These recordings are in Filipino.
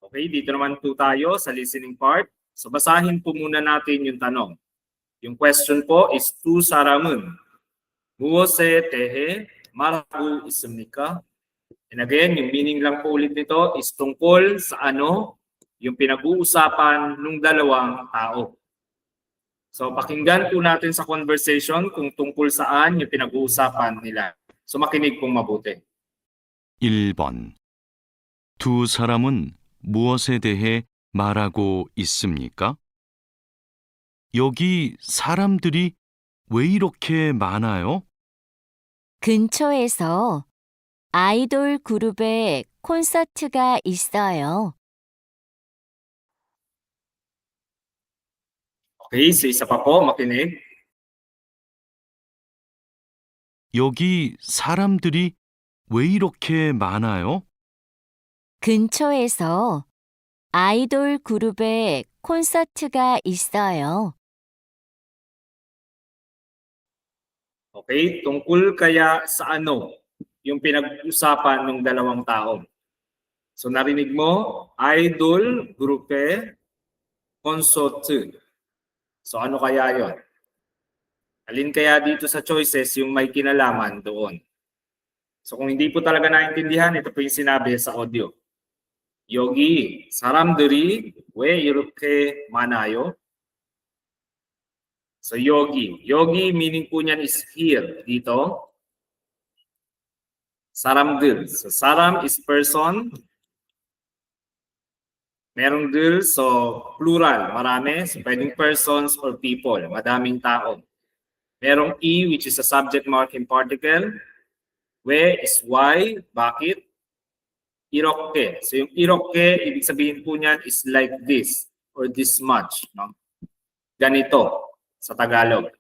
Okay, dito naman po tayo sa listening part. So basahin po muna natin yung tanong. Yung question po is 두 사람은 무엇에 대해 말하고 있습니까? And again, yung meaning lang po ulit nito is tungkol sa ano yung pinag-uusapan ng dalawang tao. So pakinggan po natin sa conversation kung tungkol saan yung pinag-uusapan nila. So makinig pong mabuti. 1번. 두 사람은 무엇에 대해 말하고 있습니까? 여기 사람들이 왜 이렇게 많아요? 근처에서 아이돌 그룹의 콘서트가 있어요. Okay, so isa pa po, makinig. 여기 사람들이 왜 이렇게 많아요? 근처에서 아이돌 그룹의 콘서트가 있어요. Okay, tungkol kaya sa ano yung pinag-usapan ng dalawang tao. So narinig mo, idol, grupe, concert. So ano kaya yon? Alin kaya dito sa choices yung may kinalaman doon? So kung hindi po talaga naintindihan, ito po yung sinabi sa audio. 여기 사람들이 왜 이렇게 많아요? So yogi. Yogi meaning po niyan is here. Dito. 사람들. So saram is person. Merong 들, so plural. Marami. So pwedeng persons or people. Madaming tao. Merong e which is a subject marking particle. We is why. Bakit? Irokke. So yung irokke, ibig sabihin po niyan is like this or this much. No? Ganito sa Tagalog.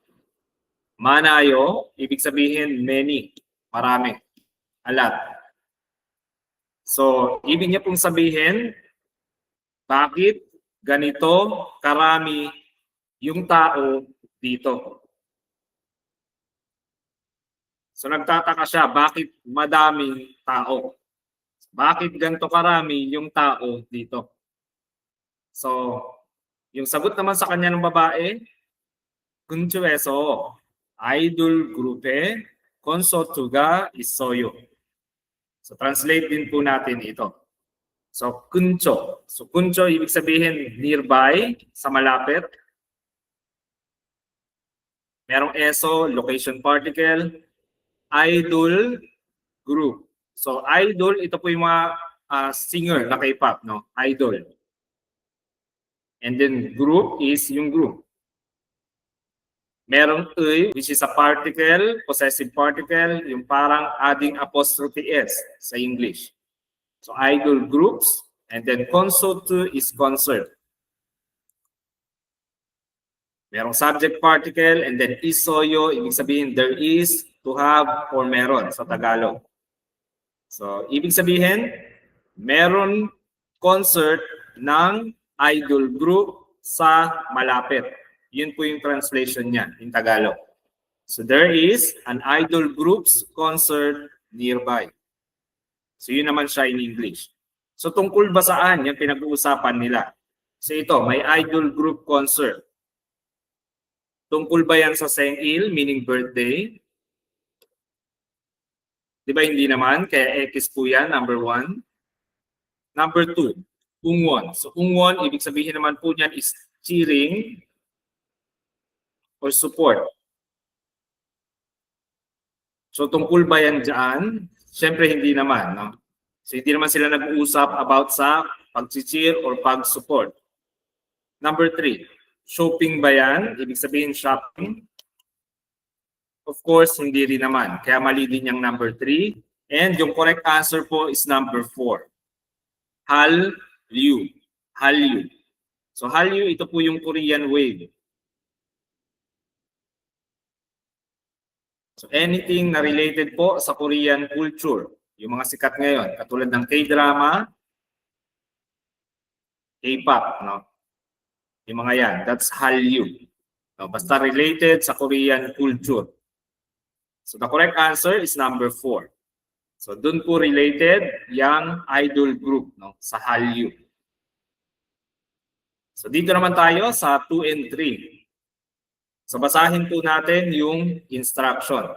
Manayo, ibig sabihin many, marami, a lot. So, ibig niya pong sabihin, bakit ganito karami yung tao dito? So, nagtataka siya, bakit madaming tao? Bakit ganito karami yung tao dito? So, yung sagot naman sa kanya ng babae, 근처에서 아이돌 그룹의 콘서트가 있어요. So, translate din po natin ito. So, 근처. So, 근처 ibig sabihin nearby, sa malapit. Merong eso, location particle. Idol group. So, idol, ito po yung mga singer na K-pop, no? Idol. And then group is yung group. Merong "의", which is a particle, possessive particle, yung parang adding apostrophe s sa English. So, idol groups, and then concert is concert. Merong subject particle, and then isoyo, ibig sabihin there is, to have, or meron sa Tagalog. So, ibig sabihin, meron concert ng idol group sa malapit. Yun po yung translation niya in Tagalog. So, there is an idol group's concert nearby. So, yun naman siya in English. So, tungkol ba saan yung pinag-uusapan nila? So, ito, may idol group concert. Tungkol ba yan sa Sengil, meaning birthday? Di ba hindi naman? Kaya X po yan, number 1. Number 2, ungwon. So, ungwon, ibig sabihin naman po niyan is cheering or support. So, tungkol ba yan dyan? Siyempre, hindi naman. No? So, hindi naman sila nag-uusap about sa pag-cheer or pag-support. Number 3, shopping ba yan? Ibig sabihin shopping. Of course, hindi rin naman. Kaya mali din yung number 3. And yung correct answer po is number 4. Hallyu. Hallyu. So Hallyu, ito po yung Korean wave. So anything na related po sa Korean culture. Yung mga sikat ngayon, katulad ng K-drama, K-pop, no? Yung mga yan, that's Hallyu. No, basta related sa Korean culture. So the correct answer is number 4. So dun po related yung idol group, no, sa Hallyu. So dito naman tayo sa 2 and 3. So basahin po natin yung instruction.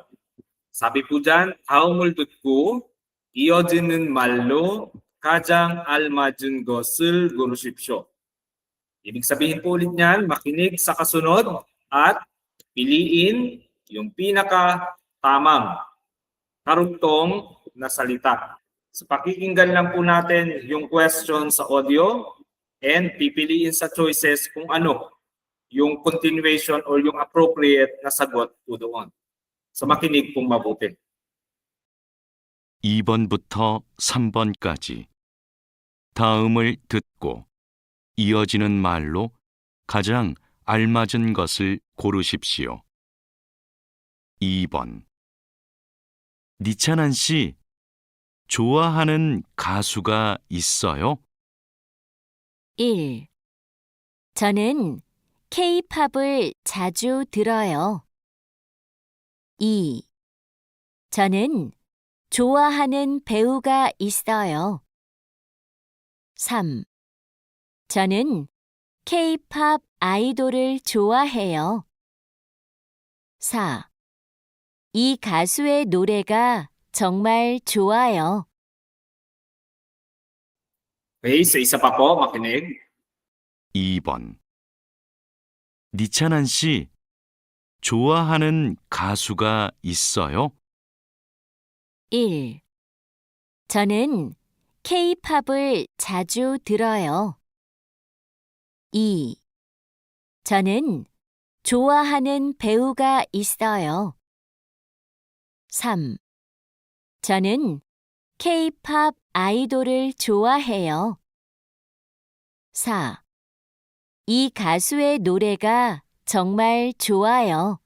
Sabi po dyan, 다음을 듣고 이어지는 말로 가장 알맞은 것을 고르십시오. Ibig sabihin po ulit niyan, makinig sa kasunod at piliin yung pinaka-tamang karugtong na salita. So pakikinggan lang po natin yung question sa audio and pipiliin sa choices kung ano yung continuation or yung appropriate na sagot po doon. So makinig pong mabuti. 2번부터 3번까지 다음을 듣고 이어지는 말로 가장 알맞은 것을 고르십시오. 2번 니찬한 씨, 좋아하는 가수가 있어요? 1. 저는 K-팝을 자주 들어요. 2. 저는 좋아하는 배우가 있어요. 3. 저는 K-팝 아이돌을 좋아해요. 4. 이 가수의 노래가 정말 좋아요. Okay, so isa pa po, makinig. 2번 니찬한 씨, 좋아하는 가수가 있어요? 1. 저는 K-팝을 자주 들어요. 2. 저는 좋아하는 배우가 있어요. 3. 저는 K-팝 아이돌을 좋아해요. 4. 이 가수의 노래가 정말 좋아요.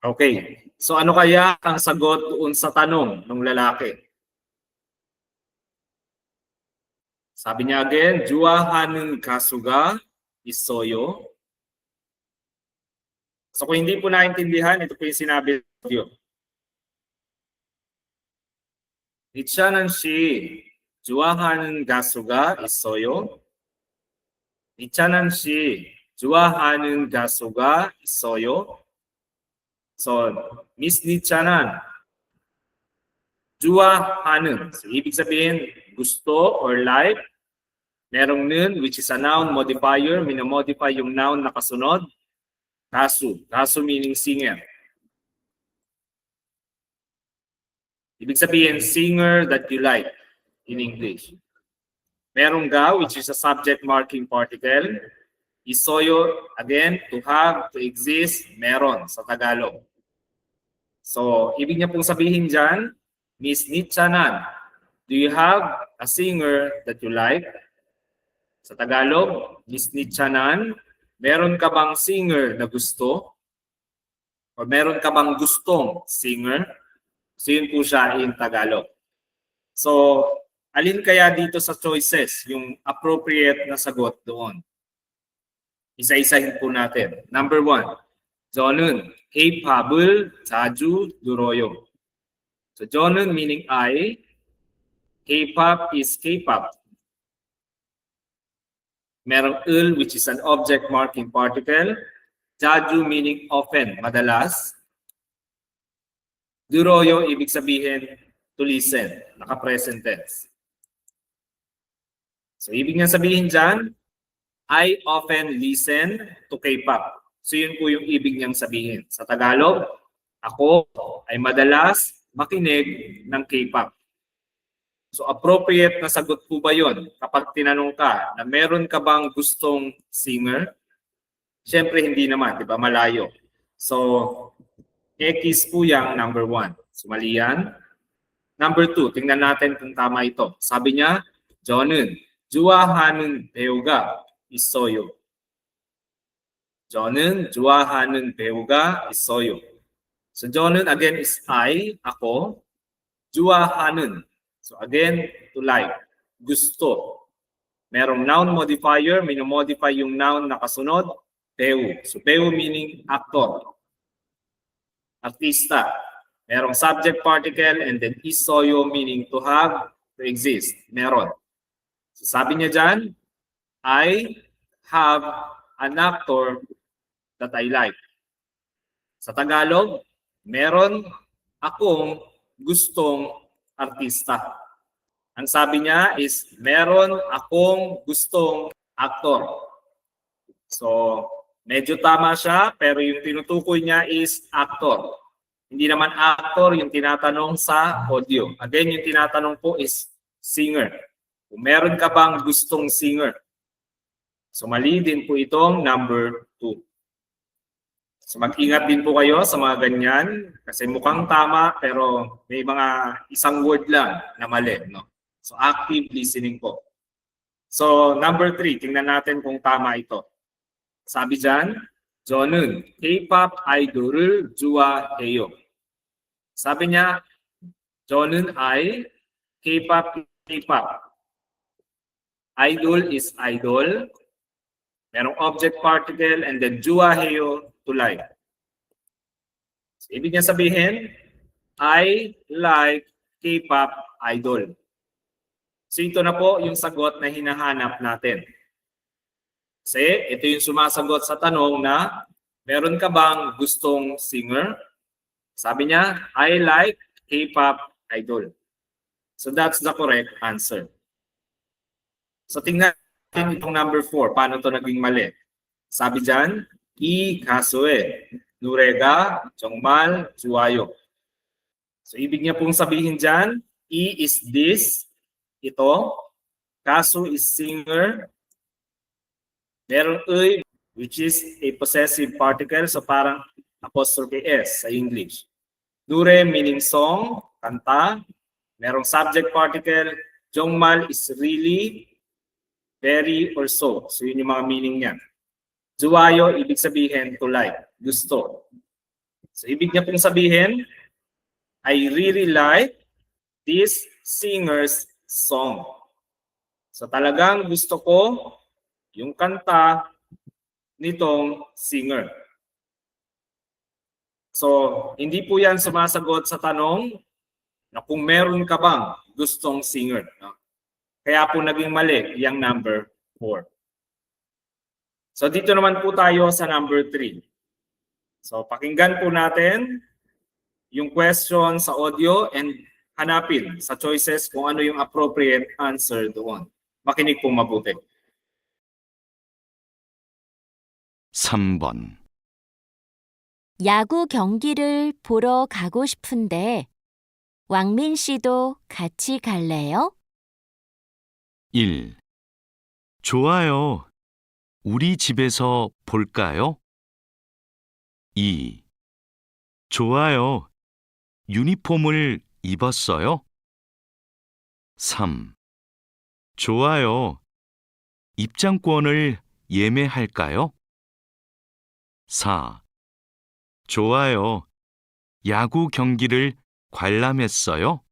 Okay. So ano kaya ang sagot doon sa tanong ng lalaki? Sabi niya again, 좋아하는 가수가 있어요. So kung hindi po naintindihan, ito po yung sinabi niyo. 니찬한 씨, 좋아하는 가수가 있어요? 니찬한 씨, 좋아하는 가수가 있어요? So, Miss Nichanan, 좋아하는. So, ibig sabihin, gusto or like. Merong nun, which is a noun modifier. Minamodify yung noun na kasunod. Kasu. Kasu meaning singer. Ibig sabihin, singer that you like in English. Merong ga, which is a subject marking particle. Isoyo, again, to have, to exist, meron sa Tagalog. So, ibig niya pong sabihin dyan, Miss Nichanan, do you have a singer that you like? Sa Tagalog, Miss Nichanan, meron ka bang singer na gusto? O meron ka bang gustong singer? So, yun po siya in Tagalog. So, alin kaya dito sa choices yung appropriate na sagot doon? Isa-isahin po natin. Number 1, 저는 K-팝을 자주 들어요. So 저는 meaning I, K-pop is K-pop. Merong 을 which is an object marking particle. 자주 meaning often, madalas. 들어요 ibig sabihin to listen, naka-present tense. So ibig niya sabihin dyan, I often listen to K-pop. So yun po yung ibig niyang sabihin. Sa Tagalog, ako ay madalas makinig ng K-pop. So appropriate na sagot po ba yun kapag tinanong ka na meron ka bang gustong singer? Siyempre hindi naman, di ba? Malayo. So X po yung number 1. So mali yan. Number 2, tingnan natin kung tama ito. Sabi niya, 저는 좋아하는 배우가 있어요. 저는 좋아하는 배우가 있어요. So 저는 again is I, ako. 좋아하는. So again, to like. Gusto. Merong noun modifier, minamodify yung noun na kasunod, 배우. So 배우 meaning actor. Artista. Merong subject particle and then 있어요 meaning to have, to exist. Meron. So sabi niya dyan, I have an actor that I like. Sa Tagalog, meron akong gustong artista. Ang sabi niya is, meron akong gustong actor. So, medyo tama siya, pero yung tinutukoy niya is actor. Hindi naman actor yung tinatanong sa audio. Again, yung tinatanong po is singer. Kung meron ka bang gustong singer? So, mali din po itong number 2. So, mag-ingat din po kayo sa mga ganyan kasi mukhang tama pero may mga isang word lang na mali. No? So, active listening po. So, number 3, tingnan natin kung tama ito. 사비 dyan, 저는 K-pop 아이돌을 좋아해요. Sabi niya, 저는 ay K-pop. Idol is idol. Merong object particle and then 좋아해요, to like. So, ibig niya sabihin, I like K-pop idol. So ito na po yung sagot na hinahanap natin. Kasi ito yung sumasagot sa tanong na meron ka bang gustong singer? Sabi niya, I like K-pop idol. So that's the correct answer. So tingnan natin itong number 4. Paano ito naging mali? Sabi dyan, 이 가수의 노래가 정말 좋아요. So ibig niya pong sabihin dyan, 이 is this, ito, kasu is singer, meron 의, which is a possessive particle, so parang apostrophe S sa English. Nure meaning song, kanta, merong subject particle, 정말 is really, very, or so. So yun yung mga meaning niya. 좋아요, ibig sabihin to like, gusto. So ibig niya pong sabihin, I really like this singer's song. So talagang gusto ko yung kanta nitong singer. So hindi po yan sumasagot sa tanong na kung meron ka bang gustong singer. No? Kaya po naging mali yung number 4. So dito naman po tayo sa number 3. So pakinggan po natin yung question sa audio and hanapin sa choices kung ano yung appropriate answer doon. Makinig po mabuti. 3번. 야구 경기를 보러 가고 싶은데 왕민 씨도 같이 갈래요? 1. 좋아요. 우리 집에서 볼까요? 2. 좋아요. 유니폼을 입었어요? 3. 좋아요. 입장권을 예매할까요? 4. 좋아요. 야구 경기를 관람했어요?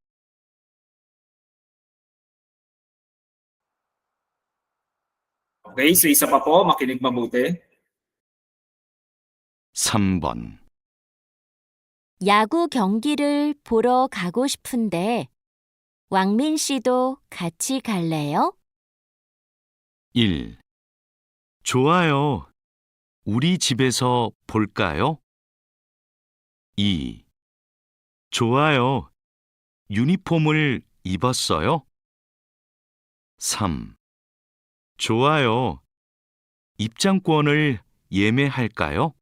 Okay, so isa pa po, makinig mabuti. 3번. 야구 경기를 보러 가고 싶은데 왕민 씨도 같이 갈래요? 1. 좋아요. 우리 집에서 볼까요? 2. 좋아요. 유니폼을 입었어요? 3. 좋아요. 입장권을 예매할까요?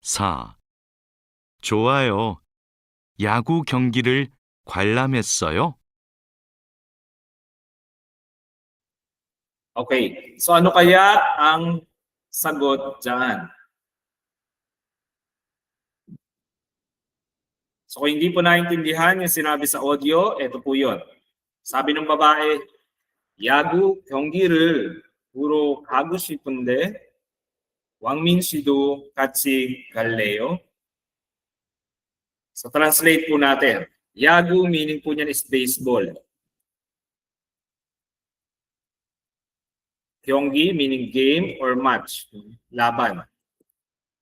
4. 좋아요. 야구 경기를 관람했어요? Okay, so ano kaya ang sagot dyan? So kung hindi po naintindihan yung sinabi sa audio, ito po yun. Sabi ng babae, 야구 경기를 보러 가고 싶은데 왕민 씨도 같이 갈래요? So translate po natin. 야구 meaning po niyan is baseball. 경기 meaning game or match. Laban.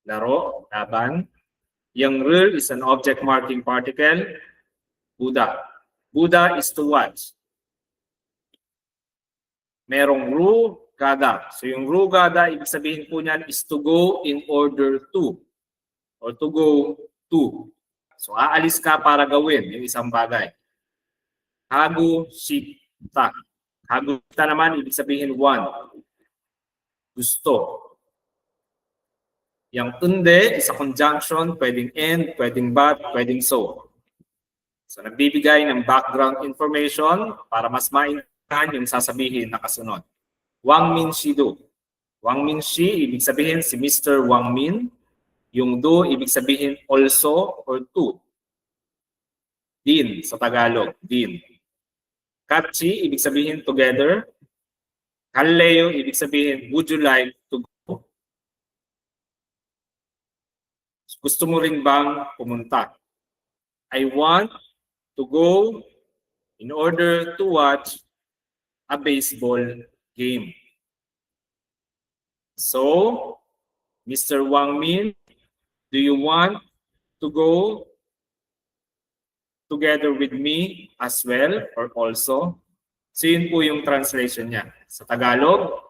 Laro, laban. Yung 를 is an object marking particle. Buda. Buda is to watch. merong rugada. So yung rugada, ibig sabihin po niyan is to go in order to or to go to. So aalis ka para gawin yung isang bagay. Hagushita. Hagushita naman, ibig sabihin want. Gusto. Yung unde is a conjunction, pwedeng and, pwedeng but, pwedeng so. So nagbibigay ng background information para mas maintindihan yung sasabihin na kasunod. Wang Min Shi Do. Wang Min Shi, ibig sabihin si Mr. Wang Min. Yung do, ibig sabihin also or to. Din sa Tagalog, din. Katchi, ibig sabihin together. Kalleo, ibig sabihin would you like to go? Gusto mo rin bang pumunta? I want to go in order to watch a baseball game. So, Mr. Wang Min, do you want to go together with me as well or also? So yun po yung translation niya. Sa Tagalog,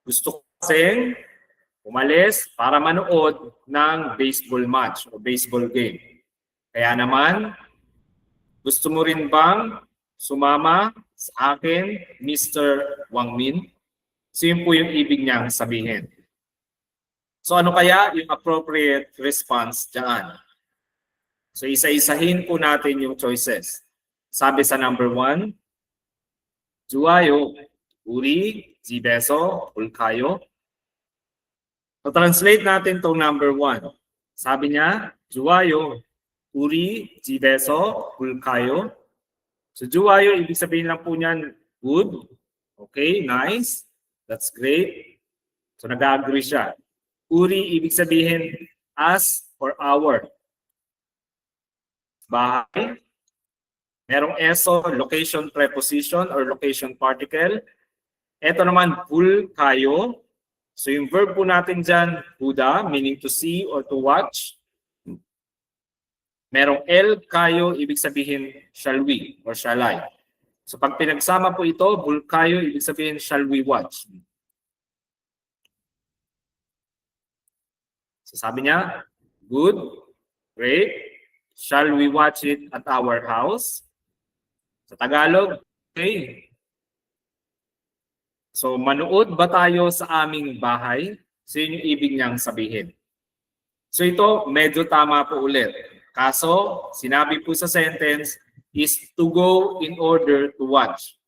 gusto ko kasing umalis para manood ng baseball match o baseball game. Kaya naman, gusto mo rin bang sumama sa akin, Mr. Wang Min? So yun po yung ibig niyang sabihin. So ano kaya yung appropriate response dyan? So isa-isahin po natin yung choices. Sabi sa number 1, 좋아요, 우리 집에서 볼까요? So translate natin tong number 1. Sabi niya, 좋아요, 우리 집에서 볼까요? So 좋아요, ibig sabihin lang po niyan, good. Okay, nice. That's great. So nag-agree siya. Uri, ibig sabihin as or our. Bahay. Merong eso, location preposition or location particle. Ito naman, bulkayo. So yung verb po natin dyan, buda, meaning to see or to watch. Merong el kayo, ibig sabihin shall we or shall I. So pag pinagsama po ito, bulkayo, ibig sabihin shall we watch. So sabi niya, good, great. Shall we watch it at our house? Sa Tagalog, okay. So manood ba tayo sa aming bahay? So yun yung ibig niyang sabihin. So ito, medyo tama po ulit. Kaso, sinabi po sa sentence is to go in order to watch.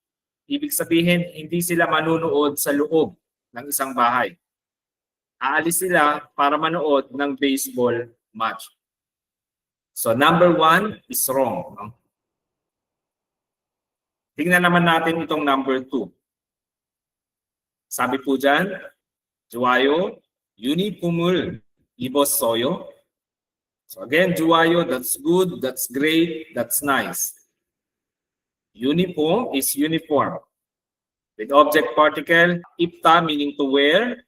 Ibig sabihin, hindi sila manunood sa loob ng isang bahay. Aalis sila para manood ng baseball match. So number 1 is wrong. No? Tingnan naman natin itong number 2. Sabi po dyan, 좋아요, 유니폼을 입었어요. So again, 좋아요, that's good, that's great, that's nice. Uniform is uniform. With object particle, ipta meaning to wear,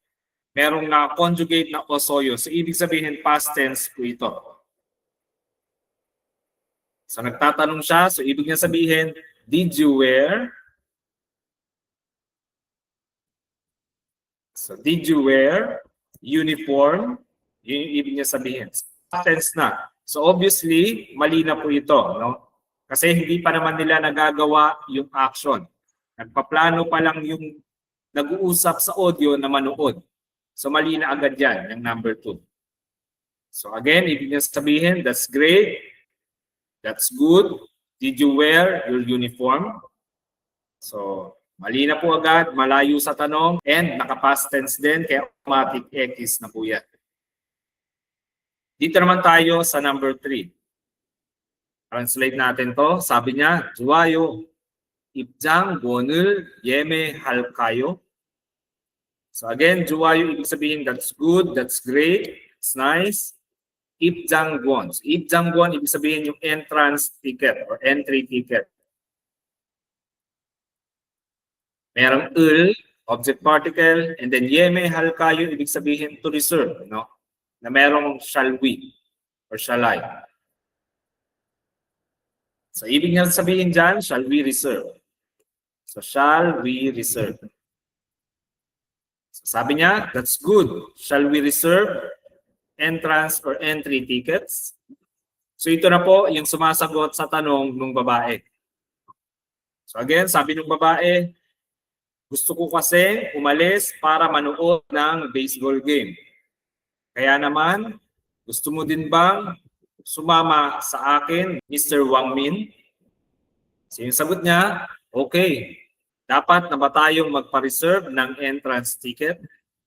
merong na-conjugate na osoyo. So ibig sabihin past tense po ito. So nagtatanong siya, so ibig niya sabihin, did you wear? So did you wear uniform? Yun yung ibig niya sabihin. Past tense na. So obviously, mali na po ito, no? Kasi hindi pa naman nila nagagawa yung action. Nagpaplano pa lang yung nag-uusap sa audio na manood. So mali na agad yan, yung number 2. So again, ibig niya sabihin, that's great, that's good. Did you wear your uniform? So mali na po agad, malayo sa tanong, and naka-past tense din, kaya automatic X na po yan. Dito naman tayo sa number 3. Translate natin to. Sabi niya, 좋아요, 입장권을 예매할까요? So again, 좋아요, ibig sabihin that's good, that's great, it's nice. 입장권. So, 입장권, ibig sabihin yung entrance ticket or entry ticket. Merong 을, object particle, and then 예매할까요, ibig sabihin to reserve, no? Na merong shall we or shall I. So ibig niya sabihin dyan, shall we reserve? So, shall we reserve? So, sabi niya, that's good. Shall we reserve entrance or entry tickets? So, ito na po yung sumasagot sa tanong ng babae. So, again, sabi ng babae, gusto ko kasi umalis para manood ng baseball game. Kaya naman, gusto mo din bang sumama sa akin, Mr. Wang Min? So yung sagot niya, okay. Dapat na ba tayong magpa-reserve ng entrance ticket?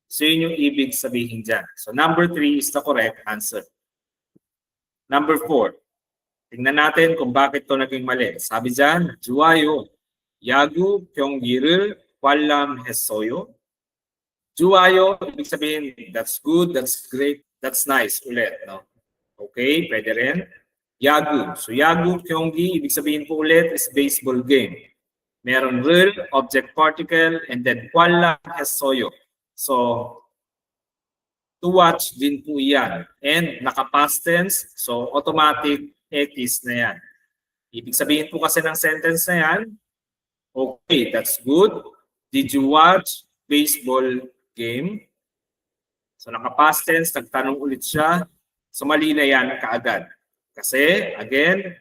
So yun yung ibig sabihin dyan. So number 3 is the correct answer. Number 4. Tingnan natin kung bakit to naging mali. Sabi dyan, 좋아요. 야구 경기를 관람했어요. 좋아요, ibig sabihin, that's good, that's great, that's nice ulit. No? Okay, pwede rin. 야구. So 야구 경기, ibig sabihin po ulit is baseball game. Meron real, object particle, and then 관람했어요. So, to watch din po yan. And naka-past tense, so automatic X na yan. Ibig sabihin po kasi ng sentence na yan, okay, that's good. Did you watch baseball game? So naka-past tense, nagtanong ulit siya. So mali na yan kaagad. Kasi, again,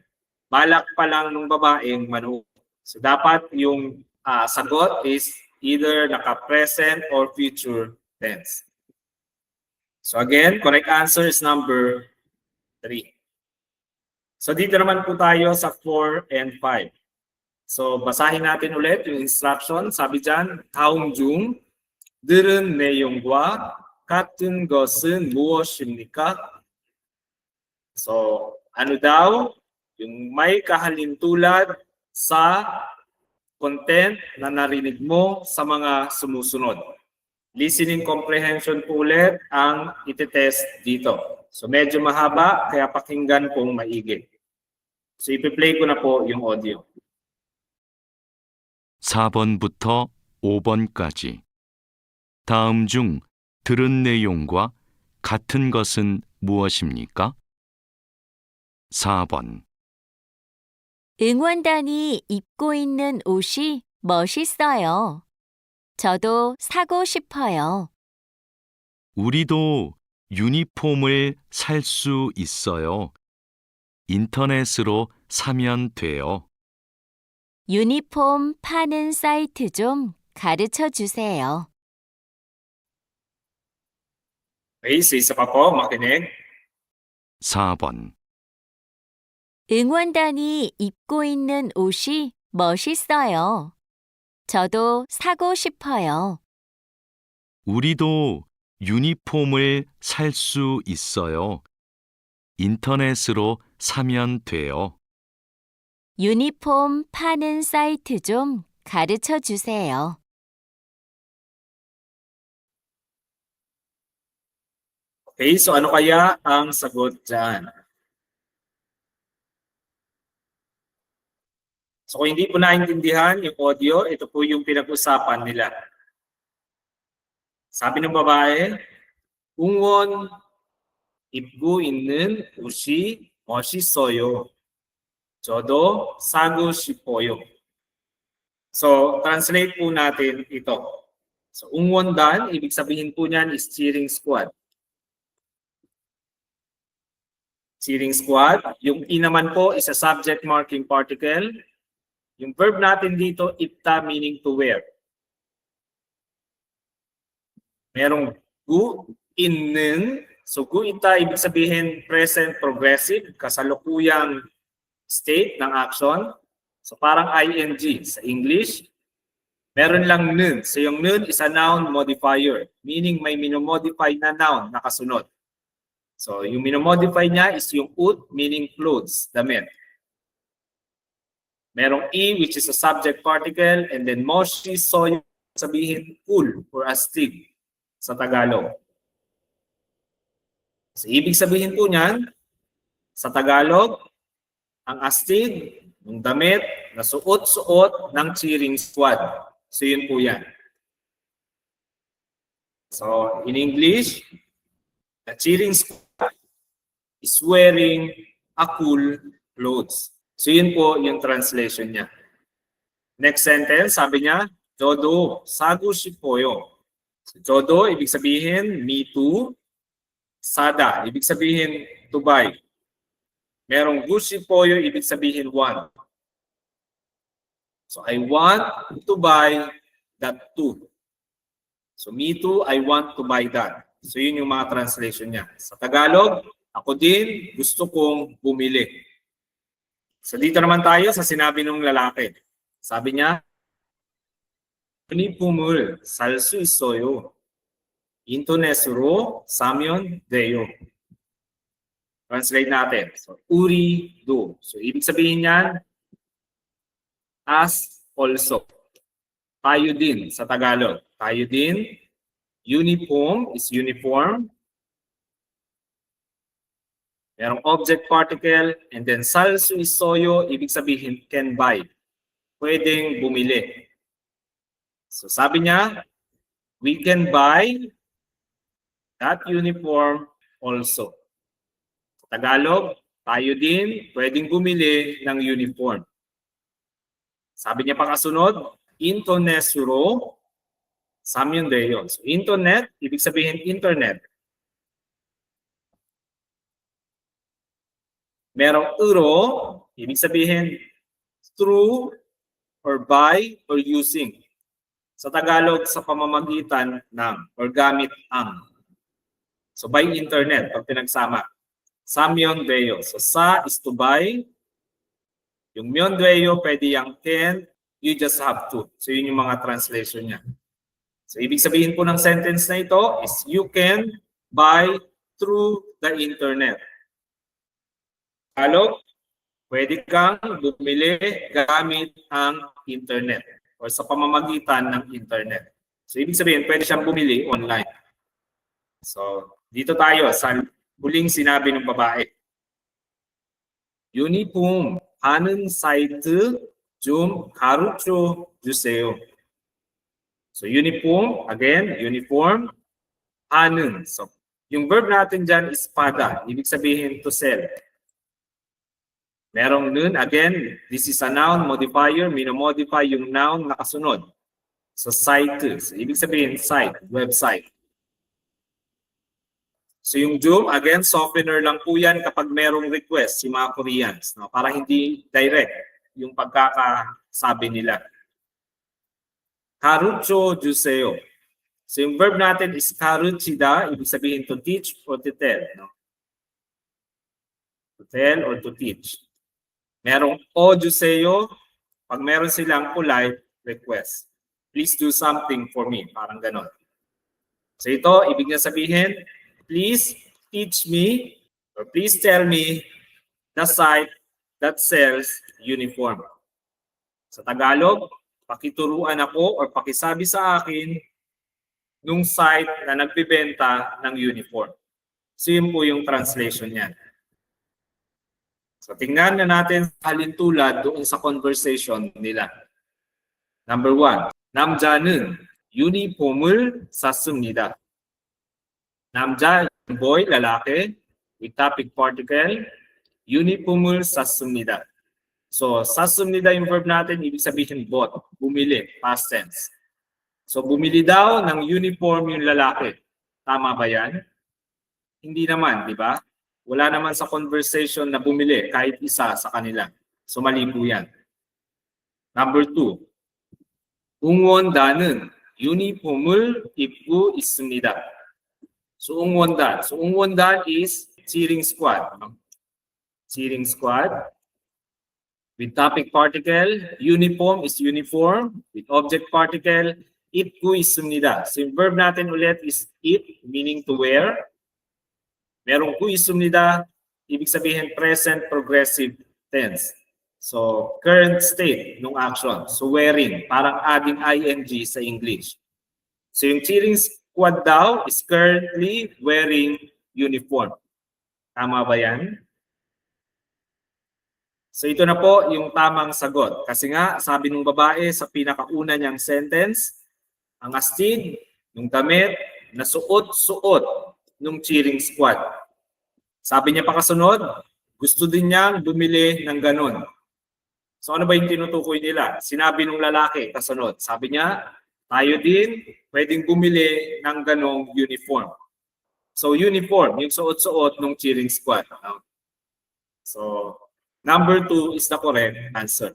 balak pa lang ng babaeng manood. So dapat yung sagot is either naka-present or future tense. So again, correct answer is number 3. So dito naman po tayo sa 4 and 5. So basahin natin ulit yung instruction. Sabi dyan, 다음 중 들은 내용과 같은 것은 무엇입니까? So ano daw yung may kahalintulad sa content na narinig mo sa mga sumusunod. Listening comprehension po ulit ang iti-test dito. So medyo mahaba kaya pakinggan kung maigi. So ipi-play ko na po yung audio. 4번부터 5번까지. 다음 중 들은 내용과 같은 것은 무엇입니까? 4번. 응원단이 입고 있는 옷이 멋있어요. 저도 사고 싶어요. 우리도 유니폼을 살 수 있어요. 인터넷으로 사면 돼요. 유니폼 파는 사이트 좀 가르쳐 주세요. Okay, so isa pa po, makinig. 4번. 응원단이 입고 있는 옷이 멋있어요. 저도 사고 싶어요. 우리도 유니폼을 살 수 있어요. 인터넷으로 사면 돼요. 유니폼 파는 사이트 좀 가르쳐 주세요. Okay, so ano kaya ang sagot dyan? So kung hindi po naintindihan yung audio, ito po yung pinag-usapan nila. Sabi ng babae, 응원 입고 있는 옷이 멋있어요. 저도 사고 싶어요. So, translate po natin ito. So, 응원단, ibig sabihin po niyan is cheering squad. Cheering squad. Yung I naman po is a subject marking particle. Yung verb natin dito, 입다 meaning to wear. Merong gu, 있는. So, gu ita, ibig sabihin present progressive, kasalukuyang state ng action. So parang ing sa English. Meron lang nun. So yung nun is a noun modifier, meaning may minomodify na noun na kasunod. So yung minomodify niya is yung ut, meaning clothes, damit. Merong I, which is a subject particle, and then moshi, so yung sabihin cool or astig sa Tagalog. So ibig sabihin po niyan, sa Tagalog, ang astig, yung damit na suot-suot ng cheering squad. So yun po yan. So in English, the cheering squad is wearing a cool clothes. So yun po yung translation niya. Next sentence, sabi niya, Jodo, sagu shipoyo. So, Jodo, ibig sabihin, me too. Sada, ibig sabihin, to buy. Merong gushipoyo, ibig sabihin, want. So, I want to buy that too. So, me too, I want to buy that. So, yun yung mga translation niya. Sa Tagalog, ako din gusto kong bumili. So, dito naman tayo sa sinabi ng lalaki. Sabi niya, 유니폼을 살 수 있어요. 인터넷으로 사면 돼요. Translate natin. So, uri do. So, ibig sabihin niyan, as also. Tayo din sa Tagalog. Tayo din. Uniform is uniform. Merong object particle. And then, sal su isoyo, ibig sabihin, can buy. Pwedeng bumili. So, sabi niya, we can buy that uniform also. Sa Tagalog, tayo din pwedeng bumili ng uniform. Sabi niya pa kasunod, 인터넷으로 사면 돼요. So, internet, ibig sabihin internet. Merong 으로, ibig sabihin through or by or using. Sa Tagalog, sa pamamagitan ng or gamit ang. So by internet, pag pinagsama. Samyon deyo. So sa is to buy. Yung myon deyo, pwede yung can. You just have to. So yun yung mga translation niya. So ibig sabihin po ng sentence na ito is you can buy through the internet. Tagalog, pwede kang bumili gamit ang internet o sa pamamagitan ng internet. So ibig sabihin, pwede siyang bumili online. So dito tayo sa huling sinabi ng babae. 유니폼 하는 사이트 좀 가르쳐 주세요. So uniform, again, uniform, 하는. So yung verb natin dyan is pada. Ibig sabihin to sell. Merong nun, again, this is a noun modifier, minomodify yung noun na kasunod. So, site. So, ibig sabihin, site, website. So, yung Zoom, again, softener lang po yan kapag merong request si mga Koreans, no? Para hindi direct yung pagkakasabi nila. 가르쳐 주세요. So, yung verb natin is 가르치다, ibig sabihin to teach or to tell. No? To tell or to teach. Merong o juseyo, pag meron silang polite request. Please do something for me. Parang ganon. So ito, ibig niya sabihin, please teach me or please tell me the site that sells uniform. Sa Tagalog, pakituruan ako or pakisabi sa akin nung site na nagbibenta ng uniform. So yun po yung translation niya. So tingnan na natin halintulad doon sa conversation nila. Number 1, 남자는 유니폼을 샀습니다. 남자, boy, lalaki, with topic particle, 유니폼을 샀습니다. So 샀습니다 yung verb natin, ibig sabihin bought, bumili, past tense. So bumili daw ng uniform yung lalaki. Tama ba yan? Hindi naman, di ba? Wala naman sa conversation na bumili kahit isa sa kanila. So mali po yan. Number 2. 응원단은 유니폼을 입고 있습니다. So 응원단. So 응원단 is cheering squad. Cheering squad. With topic particle, uniform is uniform. With object particle, 입고 있습니다. So yung verb natin ulit is it, meaning to wear. Merong ku isumnida, ibig sabihin present progressive tense. So, current state ng action. So, wearing, parang adding ing sa English. So, yung cheering squad daw is currently wearing uniform. Tama ba yan? So, ito na po yung tamang sagot. Kasi nga, sabi ng babae sa pinakauna niyang sentence, ang astig, yung damit, na suot-suot nung cheering squad. Sabi niya pa kasunod, gusto din niyang bumili ng ganun. So ano ba yung tinutukoy nila? Sinabi nung lalaki, kasunod. Sabi niya, tayo din pwedeng bumili ng ganong uniform. So uniform, yung suot-suot ng cheering squad. So number 2 is the correct answer.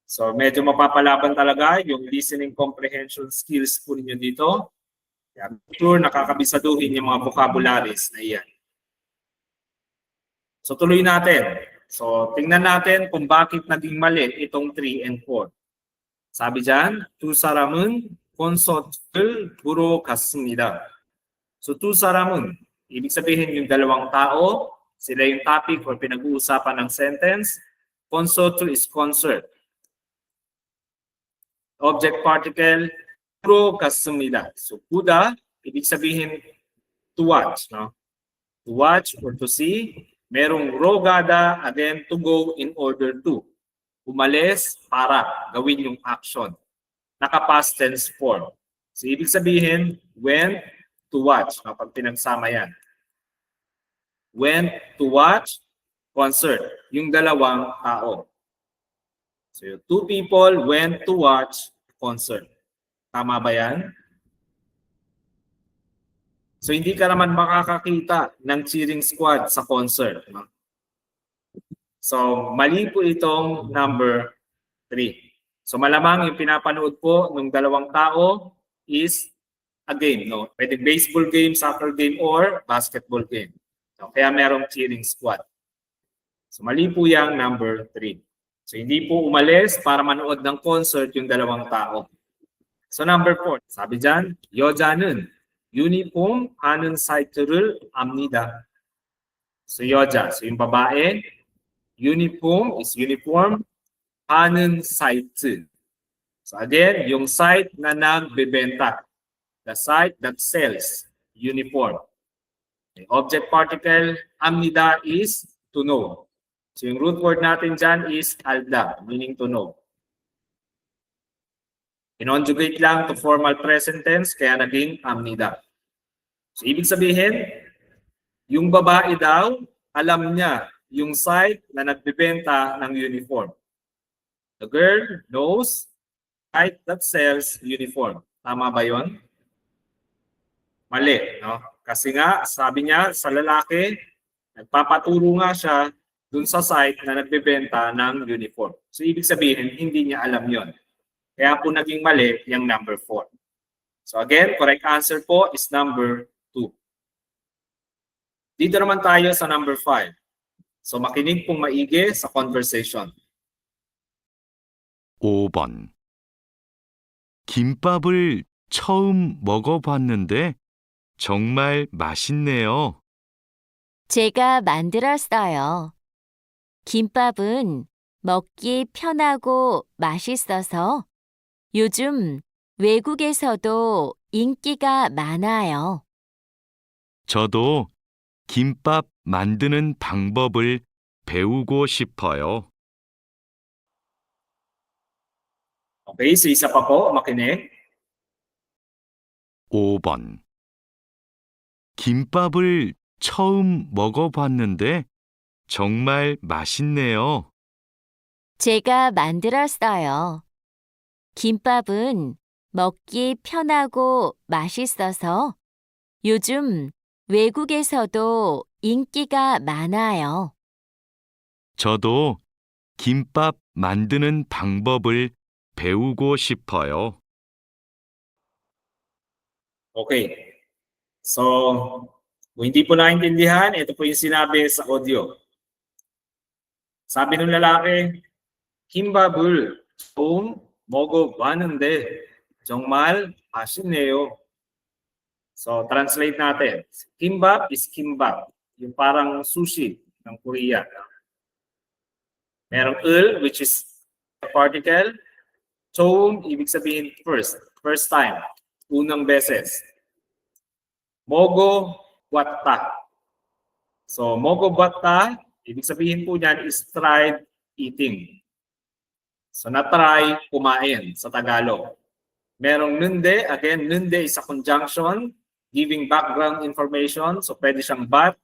So medyo mapapalaban talaga yung listening comprehension skills po ninyo dito. Kaya sure nakakabisaduhin yung mga vocabularies na iyan. So tuloy natin. So tingnan natin kung bakit naging mali itong 3 and 4. 사비 dyan, 두 사람은 콘서트를 보러 갔습니다. So 두 사람은, ibig sabihin yung dalawang tao, sila yung topic or pinag-uusapan ng sentence. Concerto is concert. Object particle, 보러 갔습니다. So 보다, ibig sabihin to watch. No? To watch or to see. Merong rogada, again, to go in order to. Umalis para gawin yung action. Naka-past tense form. So, ibig sabihin, went to watch. Kapag pinagsama yan. Went to watch concert. Yung dalawang tao. So, 2 people went to watch concert. Tama ba yan? So, hindi ka naman makakakita ng cheering squad sa concert. So, mali po itong number 3. So, malamang yung pinapanood po ng dalawang tao is a game. No? Pwede baseball game, soccer game, or basketball game. So, kaya merong cheering squad. So, mali po yung number 3. So, hindi po umalis para manood ng concert yung dalawang tao. So, number 4. Sabi dyan, 여자는 유니폼 하는 사이트를 압니다. So, 여자. So, yung babae, uniform is uniform, 하는 사이트. So, again, yung site na nagbebenta. The site that sells uniform. Okay. Object particle, 압니다 is to know. So, yung root word natin dyan is alda, meaning to know. Conjugate lang to formal present tense, kaya naging 압니다. So, ibig sabihin, yung babae daw, alam niya yung site na nagbebenta ng uniform. The girl knows site that sells uniform. Tama ba yun? Mali, no? Kasi nga, sabi niya sa lalaki, nagpapaturo nga siya dun sa site na nagbebenta ng uniform. So, ibig sabihin, hindi niya alam yon. Kaya po naging mali yung number 4. So again, correct answer po is number 2. Dito naman tayo sa number 5. So makinig pong maigi sa conversation. 5번. 김밥을 처음 먹어봤는데 정말 맛있네요. 제가 만들었어요. 김밥은 먹기 편하고 맛있어서 요즘 외국에서도 인기가 많아요. 저도 김밥 만드는 방법을 배우고 싶어요. Okay, so isa pa po, makinig. 5번. 김밥을 처음 먹어봤는데 정말 맛있네요. 제가 만들었어요. 김밥은 먹기 편하고 맛있어서 요즘 외국에서도 인기가 많아요. 저도 김밥 만드는 방법을 배우고 싶어요. Okay. So, kung hindi po naintindihan, ito po yung sinabi sa audio. Sabi ng lalaki, 김밥을 처음 먹어봤는데 정말 맛있네요. So, translate natin. Kimbap is kimbap. Yung parang sushi ng Korea. Merong ul, which is a particle. 처음, ibig sabihin first. First time. Unang beses. Mogo watta. So, mogo watta, ibig sabihin po niyan is tried eating. So, na-try kumain sa Tagalog. Merong nunde. Again, nunde is a conjunction giving background information. So, pwede siyang but,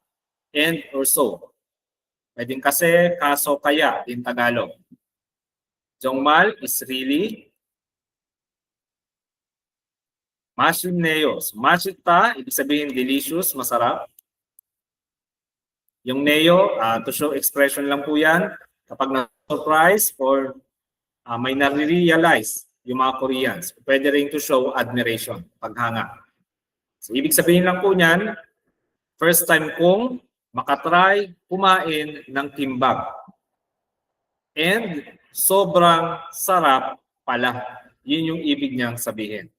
and, or so. Pwedeng kasi, kaso, kaya in Tagalog. 정말 is really. 맛있네요. So, 맛있다, ibig sabihin delicious, masarap. Yung neo, to show expression lang po yan. Kapag na-surprise or may nare-realize yung mga Koreans. Pwede rin to show admiration, paghanga. So, ibig sabihin lang po niyan, first time kong makatry kumain ng kimbap. And sobrang sarap pala. Yun yung ibig niyang sabihin.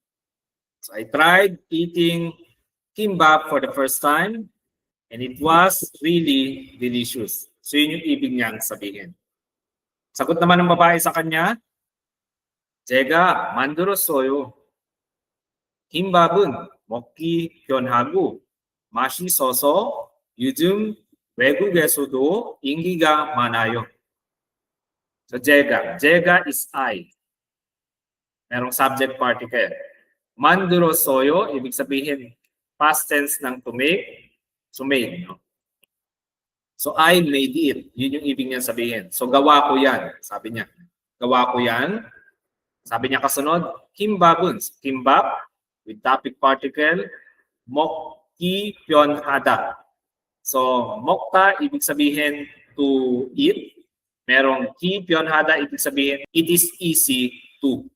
So I tried eating kimbap for the first time and it was really delicious. So yun yung ibig niyang sabihin. Sagot naman ng babae sa kanya, 제가 만들었어요. 김밥은 먹기 편하고 맛있어서 요즘 외국에서도 인기가 많아요. So 제가 is I. Merong subject particle. 만들었어요, ibig sabihin past tense ng to make, so made. No? So I made it. Yun yung ibig niya sabihin. So gawa ko yan, sabi niya. Gawa ko yan. Sabi niya kasunod, kimbap은, kimbap with topic particle, 먹기 편하다. So 먹다, ibig sabihin to eat. Merong ki 편하다, ibig sabihin it is easy to.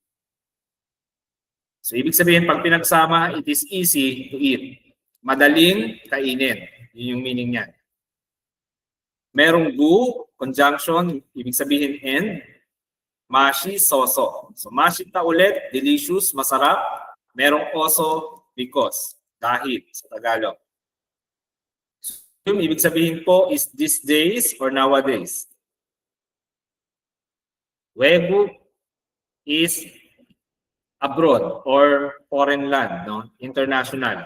So, ibig sabihin, pag pinagsama, it is easy to eat. Madaling kainin. Yun yung meaning niya. Merong gu, conjunction, ibig sabihin and. Mashi, soso. So, mashita ulit, delicious, masarap. Merong oso, because, dahil, sa Tagalog. So, yung ibig sabihin po is these days or nowadays. Wegu is abroad or foreign land, no? International.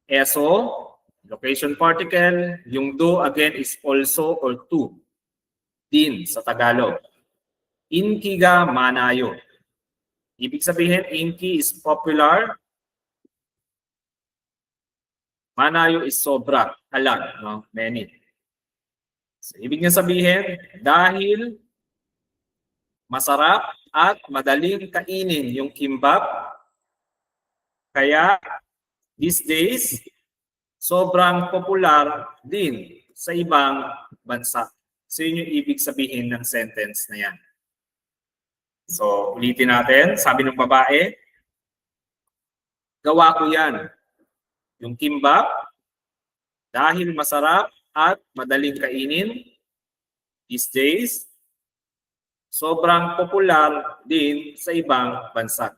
ESO, location particle, yung do again is also or to. Din sa Tagalog. Inkiga manayo. Ibig sabihin, inki is popular. Manayo is sobra, a lot, no? Many. So, ibig niya sabihin, dahil masarap at madaling kainin yung kimbap. Kaya these days, sobrang popular din sa ibang bansa. So yun yung ibig sabihin ng sentence na yan. So ulitin natin, sabi ng babae, gawa ko yan. Yung kimbap, dahil masarap at madaling kainin, these days, sobrang popular din sa ibang bansa.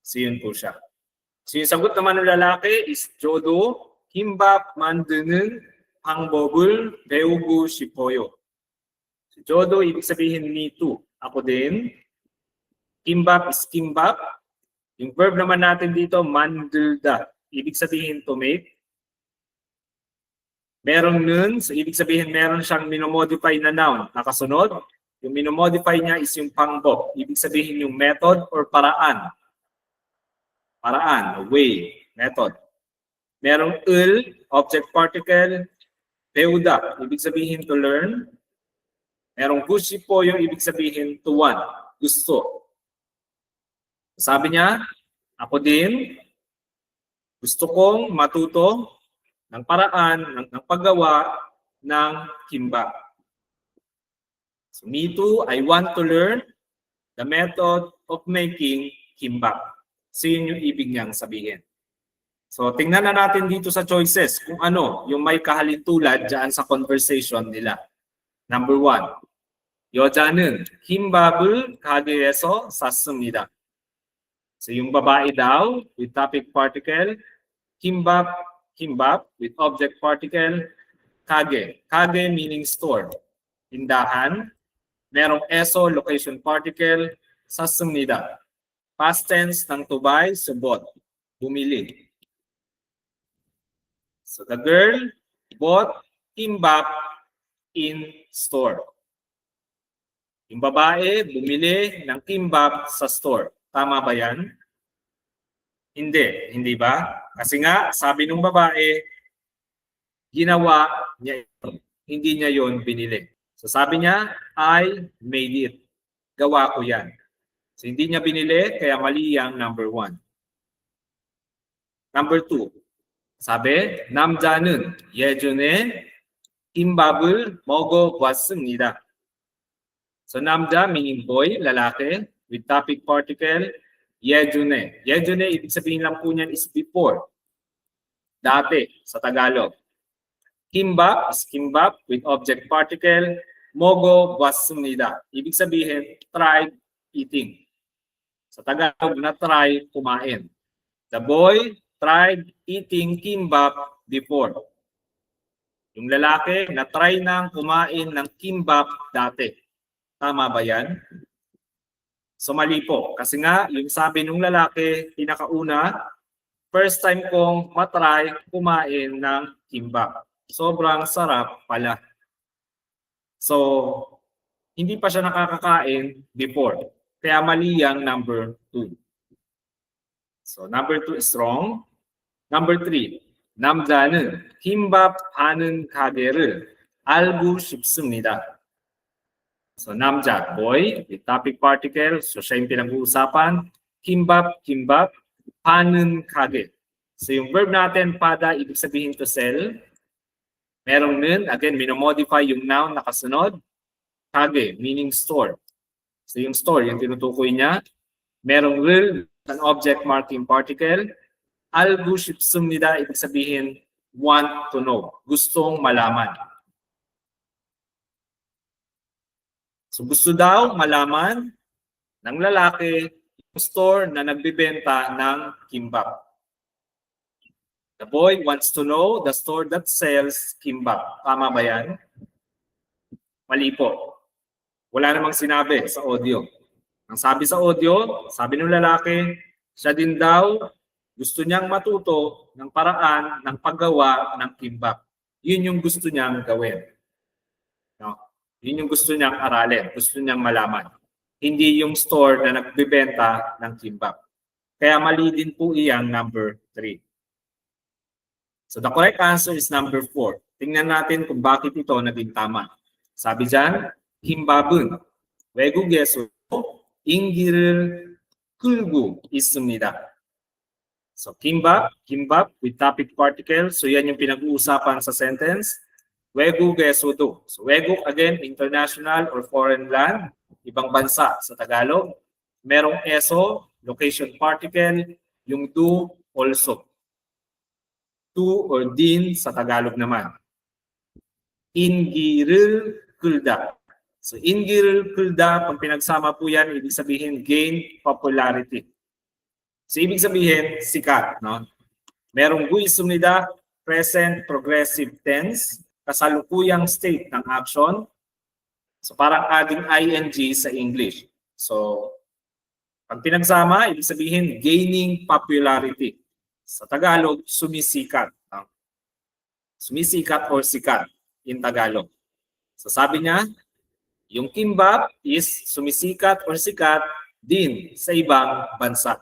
So yun po siya. So yung sagot naman ng lalaki is 저도 김밥 만드는 방법을 배우고 싶어요. So, 저도 ibig sabihin me too. Ako din. Kimbap is kimbap. Yung verb naman natin dito, 만들다. Ibig sabihin to make. Merong nun, so ibig sabihin meron siyang minomodify na noun. Nakasunod. Yung minomodify niya is yung pangbob. Ibig sabihin yung method or paraan. Paraan, way, method. Merong object particle, 배우다, ibig sabihin to learn. Merong gusto yung ibig sabihin to want, gusto. Sabi niya, ako din, gusto kong matuto ng paraan ng paggawa ng kimbap. So, me too, I want to learn the method of making kimbap. So yun yung ibig niyang sabihin. So tingnan na natin dito sa choices kung ano yung may kahalintulad dyan sa conversation nila. Number 1. 여자는 김밥을 가게에서 샀습니다. So yung babae daw with topic particle, kimbap with object particle, kage. Kage meaning store. Tindahan. Merong eso, location particle, 샀습니다. Past tense ng to buy, subot. Bumili. So the girl bought kimbap in store. Yung babae, bumili ng kimbap sa store. Tama ba yan? Hindi ba? Kasi nga, sabi ng babae, ginawa niya ito. Hindi niya yon binili. So sabi niya, I made it. gawa ko yan. So hindi niya binili, kaya mali yung number 1. Number 2. 사배 남자는 예전에 김밥을 먹어봤습니다. So 남자 meaning boy, lalaki, with topic particle, 예전에. 예전에 ibig sabihin lang po niyan is before. Dati sa Tagalog. Kimbap is kimbap with object particle, 먹어봤습니다. Ibig sabihin, tried eating. Sa Tagalog, na-try kumain. The boy tried eating kimbap before. Yung lalaki, na-try nang kumain ng kimbap dati. Tama ba yan? So mali po. Kasi nga, yung sabi nung lalaki, pinakauna, first time kong matry kumain ng kimbap. Sobrang sarap pala. So, hindi pa siya nakakakain before. Kaya mali yung number 2. So, number 2 is wrong. Number 3, 남자는 김밥 파는 가게를 알고 싶습니다. So, 남자, boy, with topic particle. So, siya yung pinag-uusapan. Kimbap, kimbap, pa는 가게. So, yung verb natin, pada, ibig sabihin to sell. Merong nun, again, minomodify yung noun na kasunod. Kage, meaning store. So, yung store, yung tinutukoy niya. Merong will, an object marking particle. 알고 싶습니다, ibig sabihin, want to know. Gustong malaman. So gusto daw malaman ng lalaki yung store na nagbibenta ng kimbap. The boy wants to know the store that sells kimbap. Tama ba yan? Mali po. Wala namang sinabi sa audio. Ang sabi sa audio, sabi ng lalaki, siya din daw gusto niyang matuto ng paraan ng paggawa ng kimbap. Yun yung gusto niyang gawin. No? Yun yung gusto niyang aralin, gusto niyang malaman. Hindi yung store na nagbebenta ng kimbap. Kaya mali din po iyang number 3. So the correct answer is number 4. Tingnan natin kung bakit ito naging tama. Sabi dyan, 김밥은 외국에서 인기를 끌고 있습니다. So, kimbap, kimbap with topic particle. So, yan yung pinag-uusapan sa sentence. 외국에서도. So, 외국, again, international or foreign land. Ibang bansa sa Tagalog. Merong eso, location particle. Yung do, also. To or din sa Tagalog naman. 인기를 끌다. So, 인기를 끌다, pag pinagsama po yan, ibig sabihin gain popularity. So, ibig sabihin, sikat. No? Merong guisumnida, present progressive tense, kasalukuyang state ng action. So, parang adding ing sa English. So, pag pinagsama, ibig sabihin, gaining popularity. Sa Tagalog, sumisikat. No? Sumisikat or sikat in Tagalog. So, sabi niya, yung kimbap is sumisikat or sikat din sa ibang bansa.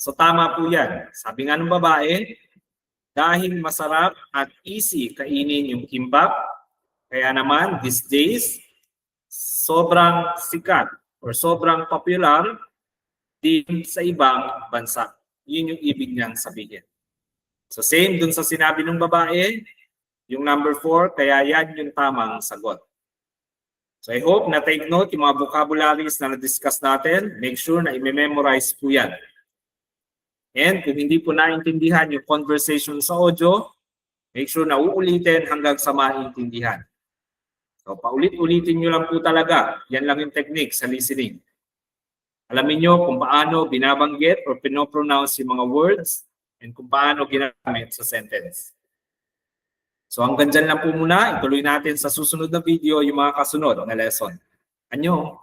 So tama po yan. Sabi nga ng babae, dahil masarap at easy kainin yung kimbap, kaya naman these days, sobrang sikat or sobrang popular din sa ibang bansa. Yun yung ibig niyang sabihin. So same dun sa sinabi ng babae, yung number 4, kaya yan yung tamang sagot. So I hope na take note yung mga vocabularies na na-discuss natin. Make sure na i-memorize po yan. And kung hindi po naintindihan yung conversation sa audio, make sure na uulitin hanggang sa maintindihan. So paulit-ulitin nyo lang po talaga. Yan lang yung technique sa listening. Alamin nyo kung paano binabanggit or pinopronounce yung mga words and kung paano ginamit sa sentence. So hanggang dyan lang po muna. Ituloy natin sa susunod na video yung mga kasunod na lesson. Anyo!